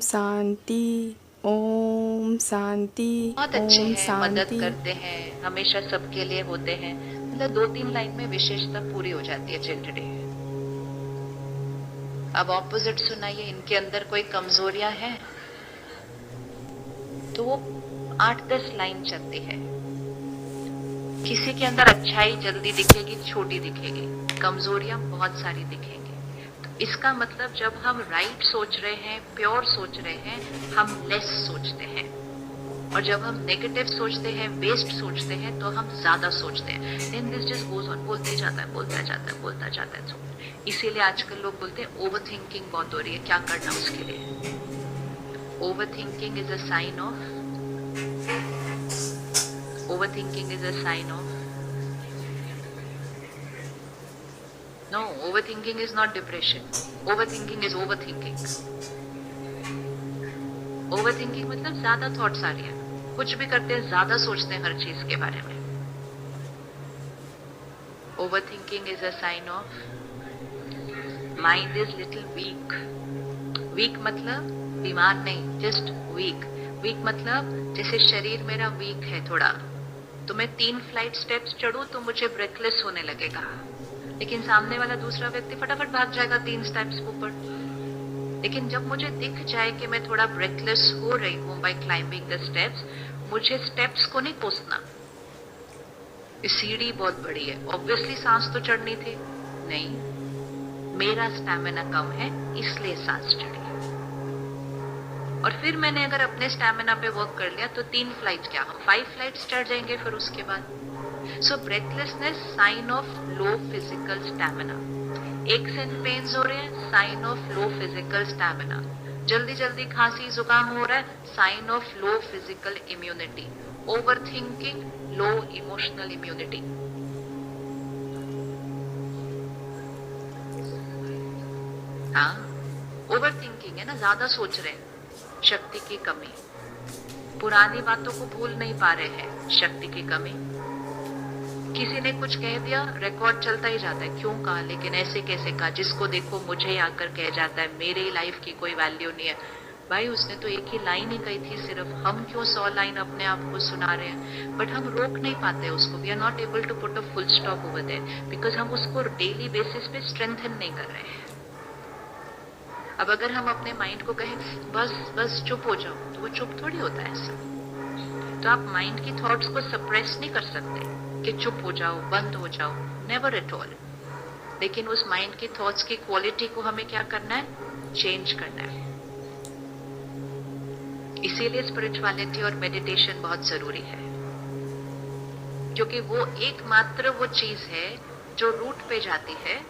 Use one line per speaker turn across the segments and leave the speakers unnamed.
शांति, ओम शांति,
बहुत अच्छे
ओम
हैं, मदद
शांति।
करते हैं, हमेशा सबके लिए होते हैं। मतलब 2-3 लाइन में विशेषता पूरी हो जाती है चिल्ड डे। अब ऑपोजिट सुनाइए, इनके अंदर कोई कमजोरियां हैं तो वो 8-10 लाइन चलती है। किसी के अंदर अच्छाई जल्दी दिखेगी, छोटी दिखेगी, कमजोरियां बहुत सारी दिखेंगी। तो इसका मतलब जब हम राइट सोच रहे हैं, प्योर सोच रहे हैं, हम लेस सोचते हैं। और जब हम नेगेटिव सोचते हैं, वेस्ट सोचते हैं, तो हम ज्यादा सोचते हैं। Then this just goes on, बोलते जाता है, बोलता जाता है, बोलता जाता है। इसीलिए आजकल लोग बोलते हैं ओवर थिंकिंग बहुत हो रही है, क्या करना उसके लिए। Overthinking is a sign of overthinking is a sign of no, overthinking is not depression. Overthinking is overthinking. Overthinking मतलब ज्यादा थॉट्स आ रही है, कुछ भी करते हैं ज्यादा सोचते हैं हर चीज के बारे में। Overthinking is a sign of mind is little weak. Weak मतलब बीमार नहीं, जस्ट वीक। वीक मतलब जैसे शरीर मेरा वीक है थोड़ा, तो मैं 3 फ्लाइट स्टेप्स चढ़ूं तो मुझे ब्रेथलेस होने लगेगा, लेकिन सामने वाला दूसरा व्यक्ति फटाफट भाग जाएगा 3 स्टेप्स ऊपर। लेकिन जब मुझे दिख जाए कि मैं थोड़ा ब्रेथलेस हो रही हूं बाय क्लाइंबिंग द स्टेप्स, मुझे स्टेप्स को नहीं कोसना। सीढ़ी बहुत बड़ी है, ऑब्वियसली सांस तो चढ़नी थी, नहीं, मेरा स्टैमिना कम है इसलिए सांस चढ़ी। और फिर मैंने अगर अपने स्टैमिना पे वर्क कर लिया तो 3 फ्लाइट क्या, हम 5 फ्लाइट्स चढ़ जाएंगे फिर उसके बाद। So breathlessness sign of low physical stamina. एक सेंस पेन्स हो रहे हैं, sign of low physical stamina. जल्दी जल्दी खांसी जुकाम हो रहा है, sign of low physical immunity. Overthinking, low emotional immunity. हाँ, ओवर थिंकिंग है ना, ज्यादा सोच रहे हैं, शक्ति की कमी। पुरानी बातों को भूल नहीं पा रहे हैं, शक्ति की कमी। किसी ने कुछ कह दिया, रिकॉर्ड चलता ही जाता है, क्यों कहा, लेकिन ऐसे कैसे कहा, जिसको देखो मुझे आकर कह जाता है मेरी लाइफ की कोई वैल्यू नहीं है। भाई उसने तो एक ही लाइन ही कही थी सिर्फ, हम क्यों 100 लाइन अपने आप को सुना रहे हैं। बट हम रोक नहीं पाते उसको, we are not able to put a full stop over there, because हम उसको डेली बेसिस पे स्ट्रेंथन नहीं कर रहे हैं। अब अगर हम अपने माइंड को कहें बस बस चुप हो जाओ, तो वो चुप थोड़ी होता है ऐसा। तो आप माइंड की थॉट्स को सप्रेस नहीं कर सकते कि चुप हो जाओ, बंद हो जाओ, नेवर एट ऑल। लेकिन उस माइंड की थॉट्स की क्वालिटी को हमें क्या करना है, चेंज करना है। इसीलिए स्पिरिचुअलिटी और मेडिटेशन बहुत जरूरी है, क्योंकि वो एकमात्र वो चीज है जो रूट पे जाती है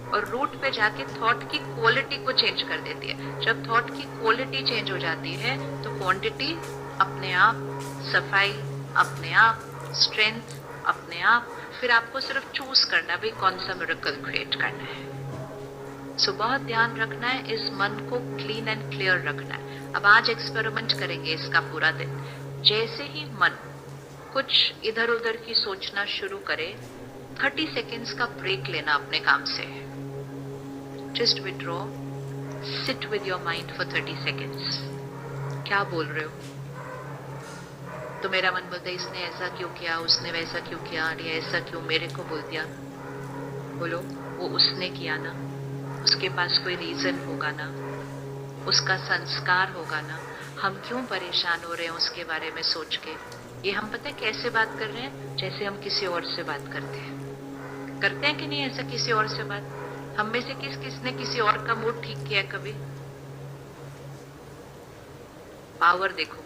और रूट पे जाके थॉट की क्वालिटी को चेंज कर देती है। जब थॉट की क्वालिटी चेंज हो जाती है तो क्वांटिटी अपने आप, सफाई अपने आप, स्ट्रेंथ अपने आप। फिर आपको सिर्फ चूज करना भी कौन सा मिरेकल क्रिएट करना है। सो बहुत ध्यान रखना है, इस मन को क्लीन एंड क्लियर रखना है। अब आज एक्सपेरिमेंट करेंगे इसका पूरा दिन। जैसे ही मन कुछ इधर उधर की सोचना शुरू करे, 30 सेकेंड्स का ब्रेक लेना अपने काम से। Just withdraw, sit with your mind for 30 seconds. क्या बोल रहे हो? तो मेरा मन बोलता है इसने ऐसा क्यों किया, उसने वैसा क्यों किया, ये ऐसा क्यों मेरे को बोल दिया। बोलो वो उसने किया ना, उसके पास कोई रीजन होगा ना, उसका संस्कार होगा ना। हम क्यों परेशान हो रहे हैं उसके बारे में सोच के। ये हम पता है कैसे बात कर रहे हैं, जैसे हम किसी और से बात करते हैं कि नहीं ऐसा किसी और से बात। हम में से किसने किसी और का मूड ठीक किया कभी। पावर देखो,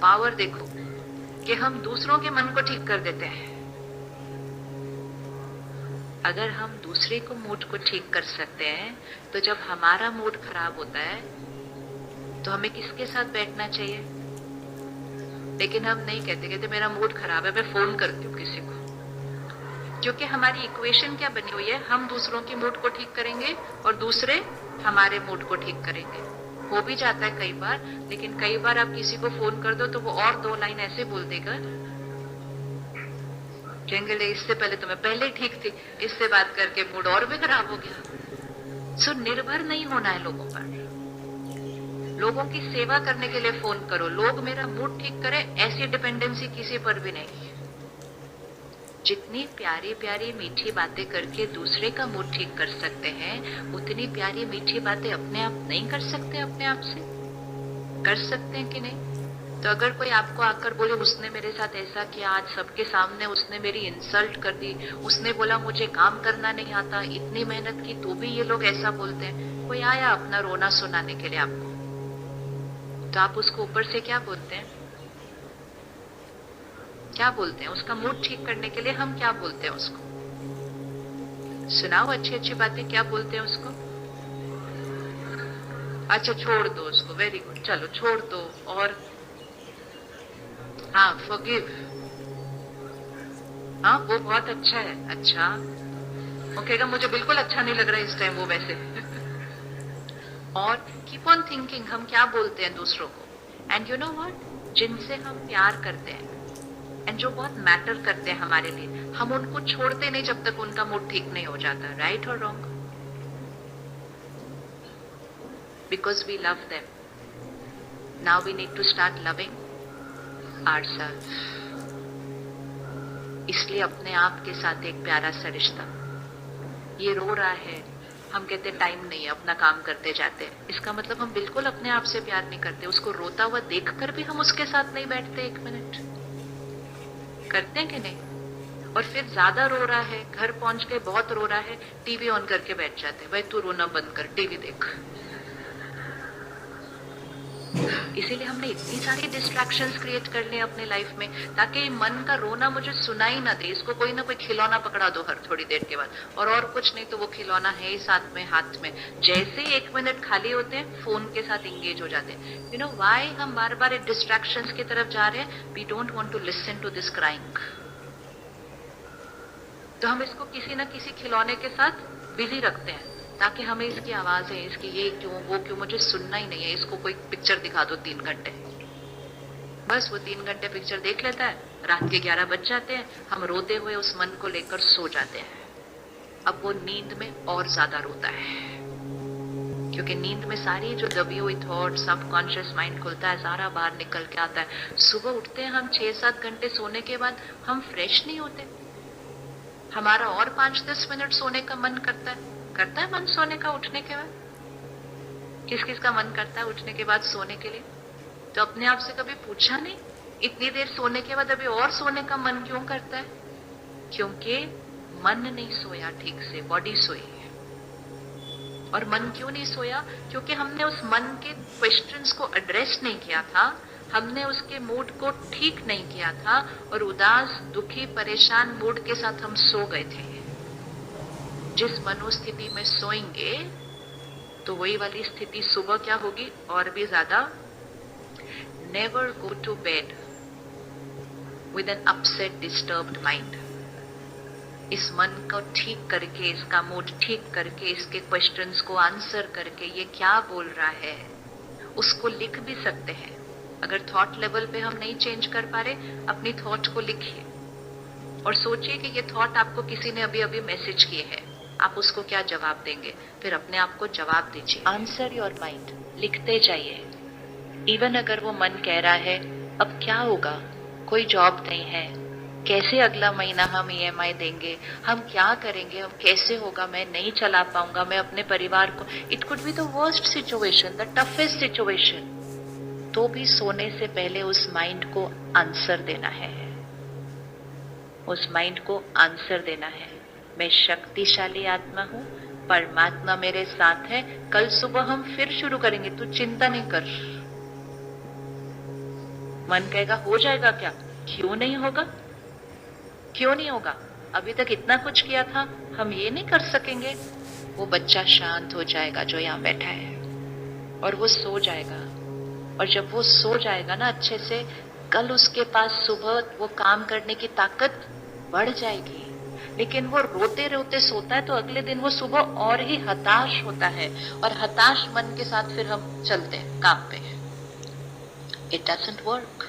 पावर देखो कि हम दूसरों के मन को ठीक कर देते हैं। अगर हम दूसरे को मूड को ठीक कर सकते हैं, तो जब हमारा मूड खराब होता है तो हमें किसके साथ बैठना चाहिए। लेकिन हम नहीं कहते मेरा मूड खराब है, मैं फोन करती हूँ किसी को। क्योंकि हमारी इक्वेशन क्या बनी हुई है, हम दूसरों की मूड को ठीक करेंगे और दूसरे हमारे मूड को ठीक करेंगे। हो भी जाता है कई बार, लेकिन कई बार आप किसी को फोन कर दो तो वो और 2 लाइन ऐसे बोल देगा, कहेंगे इससे पहले तो मैं पहले ही ठीक थी, इससे बात करके मूड और भी खराब हो गया। सो निर्भर नहीं होना है लोगों पर। लोगों की सेवा करने के लिए फोन करो, लोग मेरा मूड ठीक करें, ऐसी डिपेंडेंसी किसी पर भी नहीं है। जितनी प्यारी प्यारी मीठी बातें करके दूसरे का मूड ठीक कर सकते हैं, उतनी प्यारी मीठी बातें अपने आप नहीं कर सकते? अपने आप से कर सकते हैं कि नहीं? तो अगर कोई आपको आकर बोले उसने मेरे साथ ऐसा किया, आज सबके सामने उसने मेरी इंसल्ट कर दी, उसने बोला मुझे काम करना नहीं आता, इतनी मेहनत की तो भी ये लोग ऐसा बोलते हैं। कोई आया अपना रोना सुनाने के लिए आपको, तो आप उसको ऊपर से क्या बोलते हैं? क्या बोलते हैं? उसका मूड ठीक करने के लिए हम क्या बोलते हैं उसको? सुनाओ अच्छी अच्छी बातें, क्या बोलते हैं उसको? अच्छा छोड़ दो उसको, वेरी गुड, चलो छोड़ दो। और हाँ, फॉरगिव, हाँ वो बहुत अच्छा है। अच्छा, वो कहेगा मुझे बिल्कुल अच्छा नहीं लग रहा है इस टाइम वो वैसे। और कीप ऑन थिंकिंग, हम क्या बोलते हैं दूसरों को। एंड यू नो व्हाट, जिनसे हम प्यार करते हैं एंड जो बहुत मैटर करते हैं हमारे लिए, हम उनको छोड़ते नहीं जब तक उनका मूड ठीक नहीं हो जाता। राइट और wrong? Because we love them. Now we need to start loving ourselves। इसलिए अपने आप के साथ एक प्यारा सा रिश्ता। ये रो रहा है, हम कहते टाइम नहीं है, अपना काम करते जाते हैं। इसका मतलब हम बिल्कुल अपने आप से प्यार नहीं करते। उसको रोता हुआ देखकर भी हम उसके साथ नहीं बैठते एक मिनट। करते हैं कि नहीं? और फिर ज्यादा रो रहा है, घर पहुंच के बहुत रो रहा है, टीवी ऑन करके बैठ जाते हैं, भाई तू रोना बंद कर, टीवी देख। इसीलिए हमने इतनी सारी डिस्ट्रैक्शंस क्रिएट कर लिए अपने लाइफ में, ताकि मन का रोना मुझे सुनाई ना दे। इसको कोई ना कोई खिलौना पकड़ा दो हर थोड़ी देर के बाद, और कुछ नहीं तो वो खिलौना है ही साथ में, हाथ में। जैसे ही 1 मिनट खाली होते हैं, फोन के साथ इंगेज हो जाते हैं। यू नो व्हाई हम बार बार डिस्ट्रैक्शंस की तरफ जा रहे हैं? We don't want to listen to this crying. तो हम इसको किसी ना किसी खिलौने के साथ बिजी रखते हैं, ताकि हमें इसकी आवाजें, इसकी ये क्यों वो क्यों, मुझे सुनना ही नहीं है। इसको कोई पिक्चर दिखा दो 3 घंटे, बस वो 3 घंटे पिक्चर देख लेता है, रात के 11 बज जाते हैं, हम रोते हुए उस मन को लेकर सो जाते हैं। अब वो नींद में और ज्यादा रोता है, क्योंकि नींद में सारी जो दबी हुई थॉट, सबकॉन्शियस माइंड खुलता है, सारा बाहर निकल के आता है। सुबह उठते हैं हम 6-7 घंटे सोने के बाद, हम फ्रेश नहीं होते। हमारा और 5-10 मिनट सोने का मन करता है मन सोने का उठने के बाद? किस किस का मन करता है उठने के बाद सोने के लिए? तो अपने आप से कभी पूछा नहीं, इतनी देर सोने के बाद अभी और सोने का मन क्यों करता है? क्योंकि मन नहीं सोया ठीक से, बॉडी सोई है। और मन क्यों नहीं सोया? क्योंकि हमने उस मन के क्वेश्चंस को एड्रेस नहीं किया था, हमने उसके मूड को ठीक नहीं किया था, और उदास, दुखी, परेशान मूड के साथ हम सो गए थे। जिस मनोस्थिति में सोएंगे तो वही वाली स्थिति सुबह क्या होगी? और भी ज्यादा। Never go to bed with an upset, disturbed mind. इस मन को ठीक करके, इसका मूड ठीक करके, इसके क्वेश्चंस को आंसर करके, ये क्या बोल रहा है उसको लिख भी सकते हैं। अगर थॉट लेवल पे हम नहीं चेंज कर पा रहे, अपनी थॉट को लिखिए और सोचिए कि ये थॉट आपको किसी ने अभी अभी मैसेज किए है, आप उसको क्या जवाब देंगे? फिर अपने आप को जवाब दीजिए। आंसर योर माइंड, लिखते जाइए। इवन अगर वो मन कह रहा है अब क्या होगा, कोई जॉब नहीं है, कैसे अगला महीना हम EMI देंगे, हम क्या करेंगे, अब कैसे होगा, मैं नहीं चला पाऊंगा, मैं अपने परिवार को, it could be the worst situation, the toughest situation, तो भी सोने से पहले उस माइंड को आंसर देना है। उस माइंड को आंसर देना है, मैं शक्तिशाली आत्मा हूं, परमात्मा मेरे साथ है, कल सुबह हम फिर शुरू करेंगे, तू चिंता नहीं कर। मन कहेगा हो जाएगा क्या? क्यों नहीं होगा? क्यों नहीं होगा? अभी तक इतना कुछ किया था, हम ये नहीं कर सकेंगे? वो बच्चा शांत हो जाएगा जो यहाँ बैठा है, और वो सो जाएगा। और जब वो सो जाएगा ना अच्छे से, कल उसके पास सुबह वो काम करने की ताकत बढ़ जाएगी। लेकिन वो रोते रोते सोता है तो अगले दिन वो सुबह और ही हताश होता है, और हताश मन के साथ फिर हम चलते हैं काम पे। It doesn't work.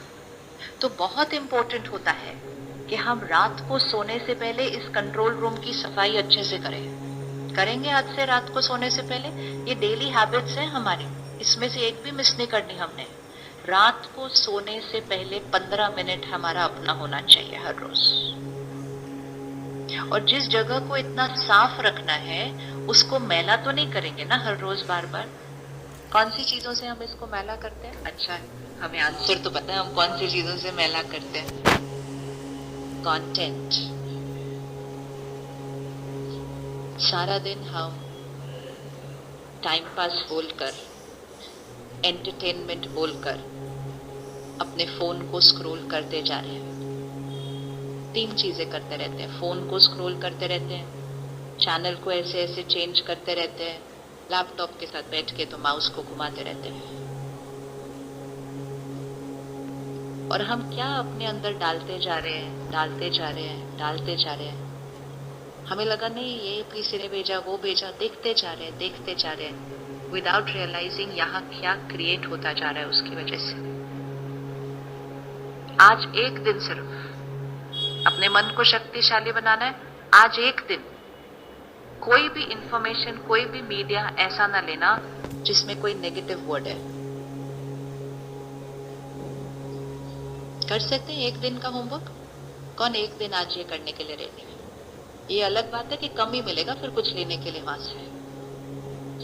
तो बहुत इंपॉर्टेंट होता है कि हम रात को सोने से पहले इस कंट्रोल रूम की सफाई अच्छे से करें। करेंगे आज से रात को सोने से पहले। ये डेली हैबिट्स हैं हमारी, इसमें से एक भी मिस नहीं करनी हमने। रात को सोने से पहले 15 मिनट हमारा अपना होना चाहिए हर रोज। और जिस जगह को इतना साफ रखना है उसको मैला तो नहीं करेंगे ना हर रोज बार बार। कौन सी चीजों से हम इसको मैला करते हैं? अच्छा है, हमें आंसर तो पता है हम कौन सी चीजों से मैला करते हैं। कंटेंट। सारा दिन हम टाइम पास बोलकर, एंटरटेनमेंट बोलकर अपने फोन को स्क्रॉल करते जा रहे हैं। 3 चीजें करते रहते हैं। फोन को स्क्रॉल करते रहते हैं, चैनल को ऐसे ऐसे चेंज करते रहते हैं, लैपटॉप के साथ बैठ के तो माउस को घुमाते रहते हैं। और हम क्या अपने अंदर डालते जा रहे हैं, डालते जा रहे हैं, डालते जा रहे हैं। हमें लगा नहीं ये किसी ने भेजा, वो भेजा, देखते जा रहे हैं, देखते जा रहे हैं, विदाउट रियलाइजिंग यहाँ क्या क्रिएट होता जा रहा है उसकी वजह से। आज एक दिन सिर्फ अपने मन को शक्तिशाली बनाना है। आज एक दिन कोई भी इंफॉर्मेशन, कोई भी मीडिया ऐसा ना लेना जिसमें कोई नेगेटिव वर्ड है। कर सकते हैं एक दिन का होमवर्क? कौन एक दिन आज ये करने के लिए रेडी है? ये अलग बात है कि कम ही मिलेगा फिर कुछ लेने के लिए वहां से।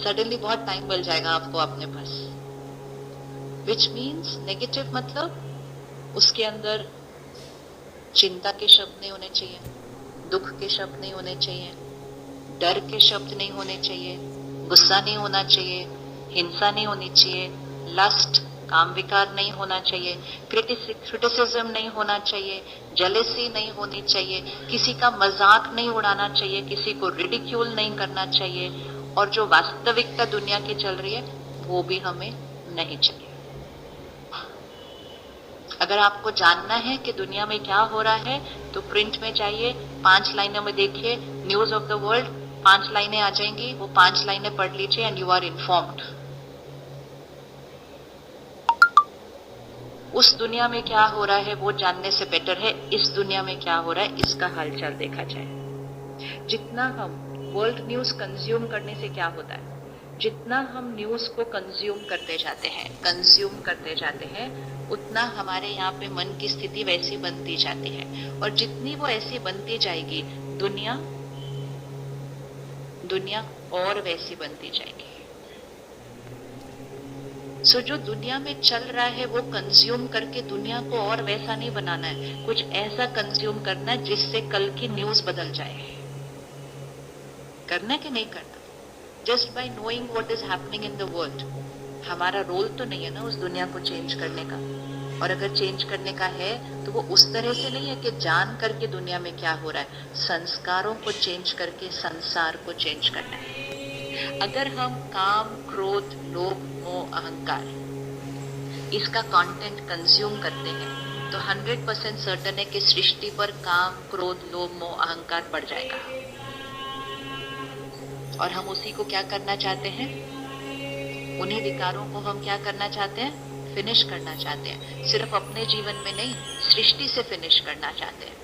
सडनली बहुत टाइम मिल जाएगा आपको अपने पास। विच मीन्स नेगेटिव मतलब उसके अंदर चिंता के शब्द नहीं होने चाहिए, दुख के शब्द नहीं होने चाहिए, डर के शब्द नहीं होने चाहिए, गुस्सा नहीं होना चाहिए, हिंसा नहीं होनी चाहिए, लस्ट काम विकार नहीं होना चाहिए, क्रिटिसिज्म नहीं होना चाहिए, जेलेसी नहीं होनी चाहिए, किसी का मजाक नहीं उड़ाना चाहिए, किसी को रिडिक्यूल नहीं करना चाहिए, और जो वास्तविकता दुनिया की चल रही है वो भी हमें नहीं चाहिए। अगर आपको जानना है कि दुनिया में क्या हो रहा है तो प्रिंट में जाइए, 5 लाइनों में देखिए न्यूज ऑफ द वर्ल्ड, 5 लाइनें आ जाएंगी, वो 5 लाइनें पढ़ लीजिए एंड यू आर इन्फॉर्म्ड। उस दुनिया में क्या हो रहा है वो जानने से बेटर है इस दुनिया में क्या हो रहा है इसका हालचाल देखा जाए। जितना हम वर्ल्ड न्यूज कंज्यूम करने से क्या होता है, जितना हम न्यूज को कंज्यूम करते जाते हैं उतना हमारे यहाँ पे मन की स्थिति वैसी बनती जाती है, और जितनी वो ऐसी बनती जाएगी दुनिया और वैसी बनती जाएगी। सो जो दुनिया में चल रहा है वो कंज्यूम करके दुनिया को और वैसा नहीं बनाना है, कुछ ऐसा कंज्यूम करना है जिससे कल की न्यूज बदल जाए। करना कि नहीं करना? Just by knowing what is happening in the world. हमारा रोल तो नहीं है ना उस दुनिया को चेंज करने का, और अगर चेंज करने का है तो वो उस तरह से नहीं है कि जान करके दुनिया में क्या हो रहा है, संस्कारों को चेंज करके संसार को चेंज करना है। अगर हम काम, क्रोध, लोभ, मोह, अहंकार इसका कंटेंट कंज्यूम करते हैं तो 100% सर्टेन है कि सृष्टि पर काम, क्रोध, लोभ, मोह, अहंकार बढ़ जाएगा। और हम उसी को क्या करना चाहते हैं? उन्हीं विकारों को हम क्या करना चाहते हैं? फिनिश करना चाहते हैं। सिर्फ अपने जीवन में नहीं, सृष्टि से फिनिश करना चाहते हैं।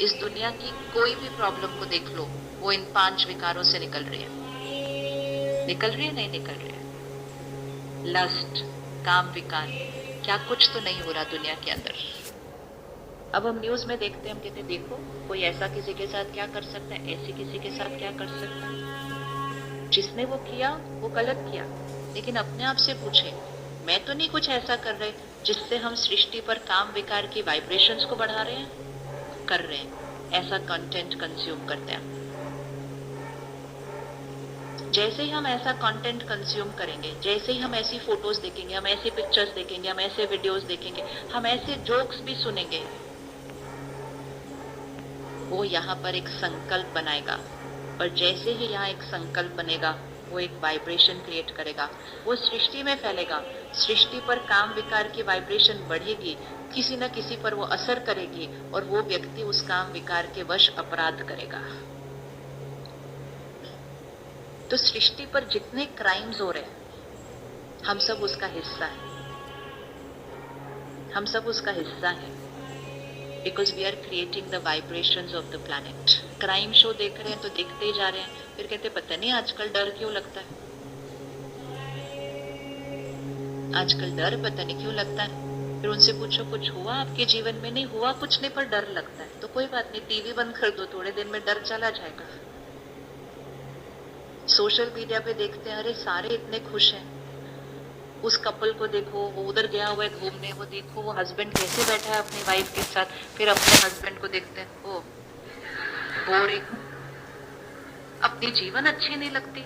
इस दुनिया की कोई भी प्रॉब्लम को देख लो, वो इन 5 विकारों से निकल रही है। निकल रही है? नहीं निकल रही है। लस्ट, काम विकार, क्या कुछ तो नहीं हो रहा दुनिया के अंदर। अब हम न्यूज में देखते हैं, हम कहते हैं देखो कोई ऐसा किसी के साथ क्या कर सकता है, ऐसी किसी के साथ क्या कर सकता है। जिसने वो किया वो गलत किया, लेकिन अपने आप से पूछे मैं तो नहीं कुछ ऐसा कर रहे जिससे हम सृष्टि पर काम विकार की वाइब्रेशंस को बढ़ा रहे हैं? कर रहे हैं। ऐसा कंटेंट कंज्यूम करते हैं। जैसे ही हम ऐसा कंटेंट कंज्यूम करेंगे, जैसे ही हम ऐसी फोटोज देखेंगे, हम ऐसी पिक्चर्स देखेंगे, हम ऐसे वीडियोस देखेंगे, हम ऐसे जोक्स भी सुनेंगे, वो यहाँ पर एक संकल्प बनाएगा। और जैसे ही यहाँ एक संकल्प बनेगा वो एक वाइब्रेशन क्रिएट करेगा, वो सृष्टि में फैलेगा। सृष्टि पर काम विकार की वाइब्रेशन बढ़ेगी, किसी न किसी पर वो असर करेगी, और वो व्यक्ति उस काम विकार के वश अपराध करेगा। तो सृष्टि पर जितने क्राइम्स हो रहे हैं हम सब उसका हिस्सा है, हम सब उसका हिस्सा है। Because we are creating the vibrations of the planet. Crime show देख रहे हैं तो देखते ही जा रहे हैं, फिर कहते पता नहीं आजकल डर क्यों लगता है, आजकल डर पता नहीं क्यों लगता है। फिर उनसे पूछो कुछ हुआ आपके जीवन में? नहीं हुआ कुछ नहीं, पर डर लगता है। तो कोई बात नहीं, टीवी बंद कर दो, थोड़े दिन में डर चला जाएगा। सोशल मीडिया पे देखते हैं अरे सारे इतने खुश हैं, उस कपल को देखो वो उधर गया हुआ है घूमने, वो देखो वो हस्बैंड कैसे बैठा है अपनी वाइफ के साथ। फिर अपने हस्बैंड को देखते हैं, ओ बोरिंग, अपनी जीवन अच्छी नहीं लगती,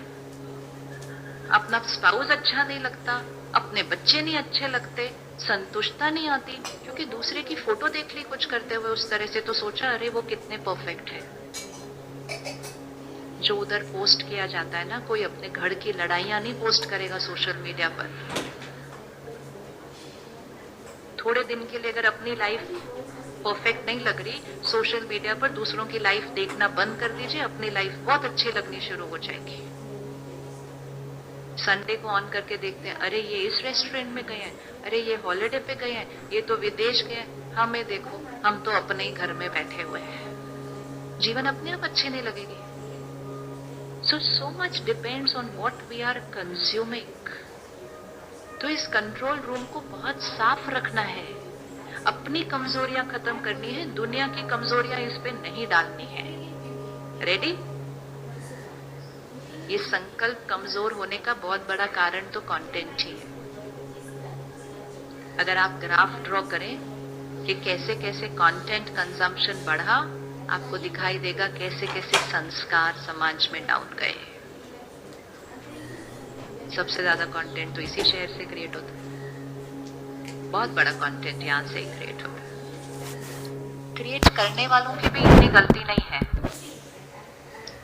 अपना स्पाउस अच्छा नहीं लगता, अपने बच्चे नहीं अच्छे लगते, संतुष्टता नहीं आती, क्योंकि दूसरे की फोटो देख ली कुछ करते हुए उस तरह से, तो सोचा अरे वो कितने परफेक्ट है। जो उधर पोस्ट किया जाता है ना, कोई अपने घर की लड़ाइयां नहीं पोस्ट करेगा सोशल मीडिया पर। थोड़े दिन के लिए अगर अपनी लाइफ परफेक्ट नहीं लग रही, सोशल मीडिया पर दूसरों की लाइफ देखना बंद कर दीजिए, अपनी लाइफ बहुत अच्छी लगनी शुरू हो जाएगी। संडे को ऑन करके देखते हैं अरे ये इस रेस्टोरेंट में गए हैं, अरे ये हॉलिडे पे गए हैं, ये तो विदेश गए हैं, हमें देखो हम तो अपने ही घर में बैठे हुए हैं। जीवन अपने आप अच्छी नहीं लगेगी। So much depends on what we are consuming. तो इस कंट्रोल रूम को बहुत साफ रखना है, अपनी कमजोरियां खत्म करनी है, दुनिया की कमजोरियां इस पे नहीं डालनी है। रेडी? ये संकल्प कमजोर होने का बहुत बड़ा कारण तो कंटेंट ही है। अगर आप ग्राफ ड्रॉ करें कि कैसे कैसे कंटेंट कंजम्पशन बढ़ा, आपको दिखाई देगा कैसे कैसे संस्कार समाज में डाउन गए। सबसे ज्यादा कंटेंट तो इसी शहर से क्रिएट होता है, बहुत बड़ा कंटेंट यहाँ से ही क्रिएट होता है। क्रिएट करने वालों की भी इतनी गलती नहीं है,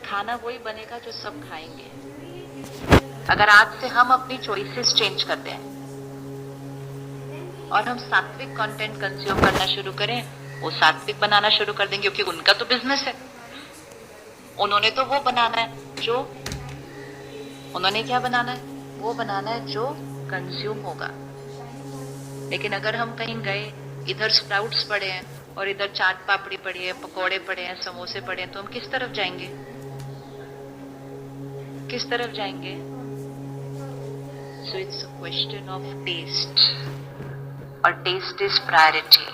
खाना वही बनेगा जो सब खाएंगे। अगर आज से हम अपनी चॉइसेस चेंज कर दें और हम सात्विक कंटेंट कंज्यूम करना शुरू करें, वो सात्विक बनाना शुरू कर देंगे, क्योंकि उनका तो बिजनेस है। उन्होंने तो वो बनाना है जो, उन्होंने क्या बनाना है? वो बनाना है जो कंज्यूम होगा। लेकिन अगर हम कहीं गए, इधर स्प्राउट्स पड़े हैं और इधर चाट पापड़ी पड़ी है, पकोड़े पड़े हैं, समोसे पड़े हैं, तो हम किस तरफ जाएंगे? किस तरफ जाएंगे? So it's a question of taste, और टेस्ट इज प्रायोरिटी।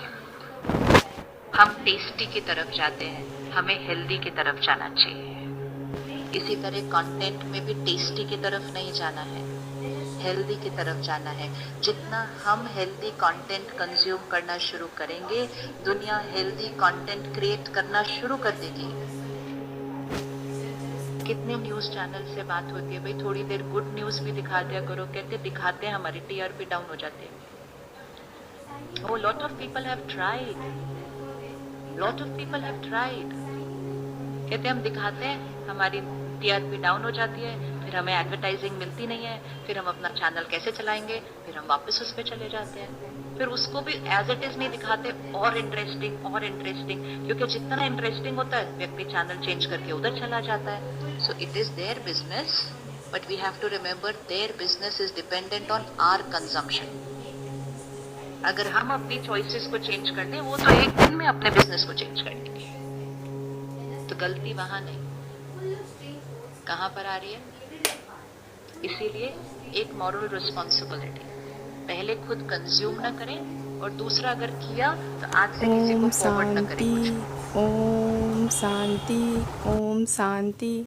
हम टेस्टी की तरफ जाते हैं, हमें हेल्दी की तरफ जाना चाहिए। इसी तरह कंटेंट में भी टेस्टी की तरफ नहीं जाना है, हेल्दी की तरफ जाना है। जितना हम हेल्दी कंटेंट कंज्यूम करना शुरू करेंगे, दुनिया हेल्दी कंटेंट क्रिएट करना शुरू कर देगी। कितने न्यूज चैनल से बात होती है, भाई थोड़ी देर गुड न्यूज भी दिखा दिया करो, कहते दिखाते हैं हमारी टीआरपी डाउन हो जाती है। Oh, lot of people have tried. Lot of people have tried. कहते हम दिखाते हैं, हमारी टीआरपी डाउन हो जाती है, फिर हमें एडवर्टाइजिंग मिलती नहीं है, फिर हम अपना चैनल कैसे चलाएंगे, फिर हम वापस उस पर चले जाते हैं। फिर उसको भी एज इट इज नहीं दिखाते, और इंटरेस्टिंग, क्योंकि जितना इंटरेस्टिंग होता है व्यक्ति चैनल चेंज करके उधर चला जाता है। So it is their business, but we have to remember their business is dependent on our consumption. अगर हम अपनी चॉइसेस को चेंज कर दें, वो तो एक दिन में अपने बिजनेस को चेंज कर देंगे। तो गलती वहां नहीं, कहां पर आ रही है? इसीलिए एक मॉरल रिस्पॉन्सिबिलिटी, पहले खुद कंज्यूम ना करें, और दूसरा अगर किया तो आज से किसी को फॉरवर्ड ना करें।
ओम शांति, ओम शांति।